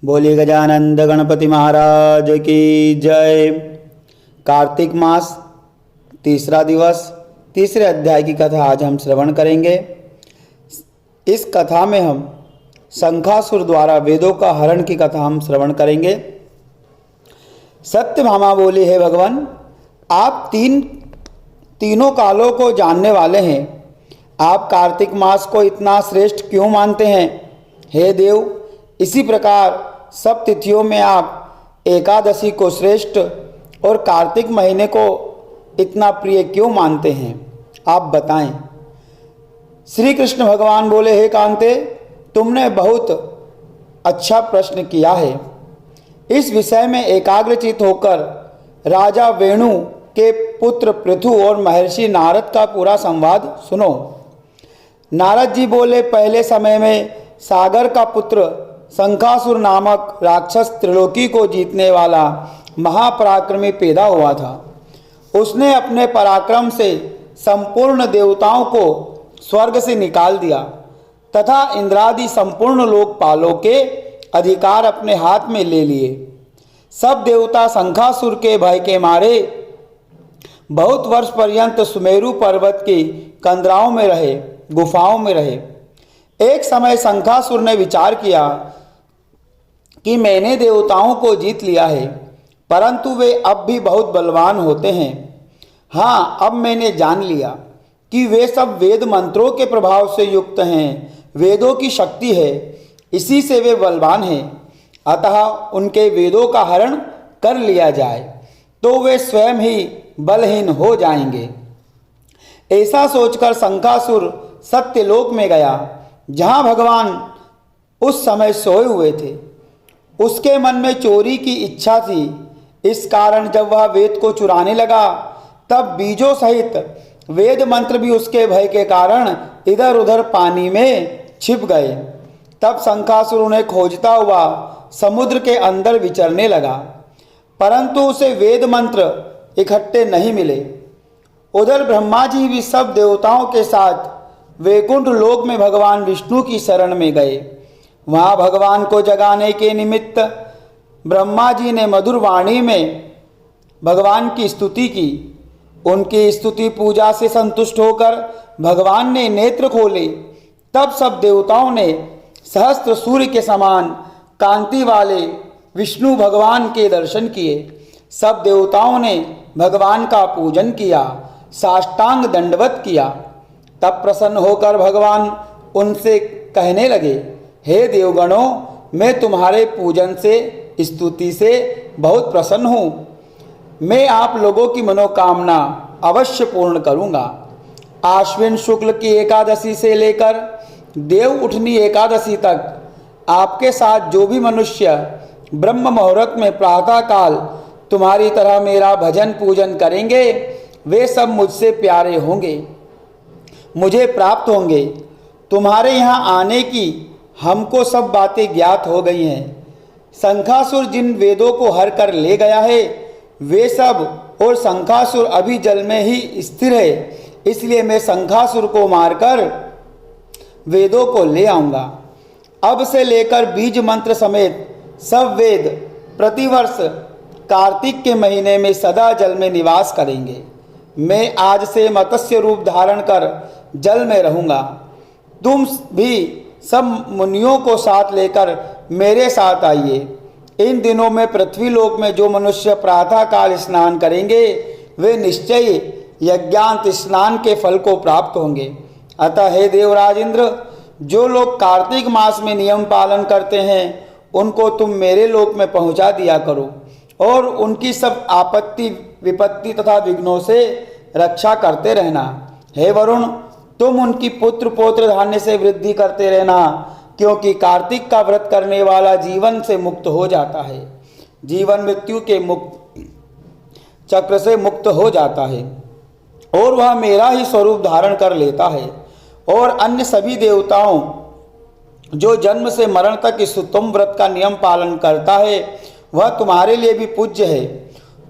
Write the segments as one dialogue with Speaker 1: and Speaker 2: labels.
Speaker 1: बोलिए गजानंद गणपति महाराज की जय। कार्तिक मास तीसरा दिवस तीसरे अध्याय की कथा आज हम श्रवण करेंगे। इस कथा में हम शंखासुर द्वारा वेदों का हरण की कथा हम श्रवण करेंगे। सत्यभामा बोली, हे भगवान, आप तीनों कालों को जानने वाले हैं। आप कार्तिक मास को इतना श्रेष्ठ क्यों मानते हैं? हे देव, इसी प्रकार सब तिथियों में आप एकादशी को श्रेष्ठ और कार्तिक महीने को इतना प्रिय क्यों मानते हैं? आप बताएं। श्री कृष्ण भगवान बोले, हे कांते, तुमने बहुत अच्छा प्रश्न किया है। इस विषय में एकाग्रचित होकर राजा वेणु के पुत्र पृथु और महर्षि नारद का पूरा संवाद सुनो। नारद जी बोले, पहले समय में सागर का पुत्र शंखासुर नामक राक्षस त्रिलोकी को जीतने वाला महापराक्रमी पैदा हुआ था। उसने अपने पराक्रम से संपूर्ण देवताओं को स्वर्ग से निकाल दिया तथा इंद्रादि संपूर्ण लोकपालों के अधिकार अपने हाथ में ले लिए। सब देवता शंखासुर के भय के मारे बहुत वर्ष पर्यंत सुमेरु पर्वत की कंदराओं में रहे, गुफाओं में रहे। एक समय शंखासुर ने विचार किया कि मैंने देवताओं को जीत लिया है, परंतु वे अब भी बहुत बलवान होते हैं। हाँ, अब मैंने जान लिया कि वे सब वेद मंत्रों के प्रभाव से युक्त हैं। वेदों की शक्ति है, इसी से वे बलवान हैं। अतः उनके वेदों का हरण कर लिया जाए तो वे स्वयं ही बलहीन हो जाएंगे। ऐसा सोचकर शंखासुर सत्यलोक में गया, जहाँ भगवान उस समय सोए हुए थे। उसके मन में चोरी की इच्छा थी। इस कारण जब वह वेद को चुराने लगा, तब बीजों सहित वेद मंत्र भी उसके भय के कारण इधर उधर पानी में छिप गए। तब शंखासुर उन्हें खोजता हुआ समुद्र के अंदर विचरने लगा, परंतु उसे वेद मंत्र इकट्ठे नहीं मिले। उधर ब्रह्मा जी भी सब देवताओं के साथ वैकुंठ लोक में भगवान विष्णु की शरण में गए। वहाँ भगवान को जगाने के निमित्त ब्रह्मा जी ने मधुर वाणी में भगवान की स्तुति की। उनकी स्तुति पूजा से संतुष्ट होकर भगवान ने नेत्र खोले। तब सब देवताओं ने सहस्त्र सूर्य के समान कांति वाले विष्णु भगवान के दर्शन किए। सब देवताओं ने भगवान का पूजन किया, साष्टांग दंडवत किया। तब प्रसन्न होकर भगवान उनसे कहने लगे, हे देवगणों, मैं तुम्हारे पूजन से, स्तुति से बहुत प्रसन्न हूँ। मैं आप लोगों की मनोकामना अवश्य पूर्ण करूँगा। आश्विन शुक्ल की एकादशी से लेकर देव उठनी एकादशी तक आपके साथ जो भी मनुष्य ब्रह्म मुहूर्त में प्रातः काल तुम्हारी तरह मेरा भजन पूजन करेंगे, वे सब मुझसे प्यारे होंगे, मुझे प्राप्त होंगे। तुम्हारे यहाँ आने की हमको सब बातें ज्ञात हो गई हैं। शंखासुर जिन वेदों को हर कर ले गया है, वे सब और शंखासुर अभी जल में ही स्थिर है। इसलिए मैं शंखासुर को मारकर वेदों को ले आऊँगा। अब से लेकर बीज मंत्र समेत सब वेद प्रतिवर्ष कार्तिक के महीने में सदा जल में निवास करेंगे। मैं आज से मत्स्य रूप धारण कर जल में रहूँगा। तुम भी सब मुनियों को साथ लेकर मेरे साथ आइए। इन दिनों में पृथ्वी लोक में जो मनुष्य प्रातः काल स्नान करेंगे, वे निश्चय यज्ञांत स्नान के फल को प्राप्त होंगे। अतः हे देवराज इंद्र, जो लोग कार्तिक मास में नियम पालन करते हैं, उनको तुम मेरे लोक में पहुंचा दिया करो और उनकी सब आपत्ति विपत्ति तथा विघ्नों से रक्षा करते रहना। हे वरुण, तुम उनकी पुत्र पौत्र धान्य से वृद्धि करते रहना, क्योंकि कार्तिक का व्रत करने वाला जीवन से मुक्त हो जाता है, जीवन मृत्यु के मुक्त चक्र से मुक्त हो जाता है और वह मेरा ही स्वरूप धारण कर लेता है। और अन्य सभी देवताओं जो जन्म से मरण तक इस उत्तम व्रत का नियम पालन करता है, वह तुम्हारे लिए भी पूज्य है।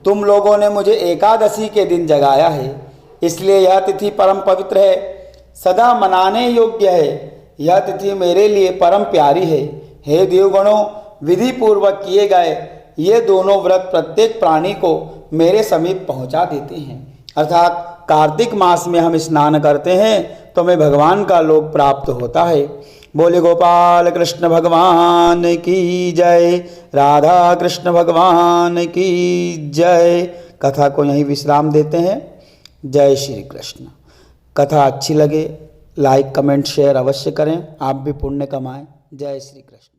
Speaker 1: तुम लोगों ने मुझे एकादशी के दिन जगाया है, इसलिए यह तिथि परम पवित्र है, सदा मनाने योग्य है। यह तिथि मेरे लिए परम प्यारी है। हे देवगणों, विधि पूर्वक किए गए ये दोनों व्रत प्रत्येक प्राणी को मेरे समीप पहुंचा देते हैं। अर्थात कार्तिक मास में हम स्नान करते हैं तो हमें भगवान का लोक प्राप्त होता है। बोले गोपाल कृष्ण भगवान की जय, राधा कृष्ण भगवान की जय। कथा को यहीं विश्राम देते हैं। जय श्री कृष्ण। कथा अच्छी लगे लाइक कमेंट शेयर अवश्य करें, आप भी पुण्य कमाएं। जय श्री कृष्ण।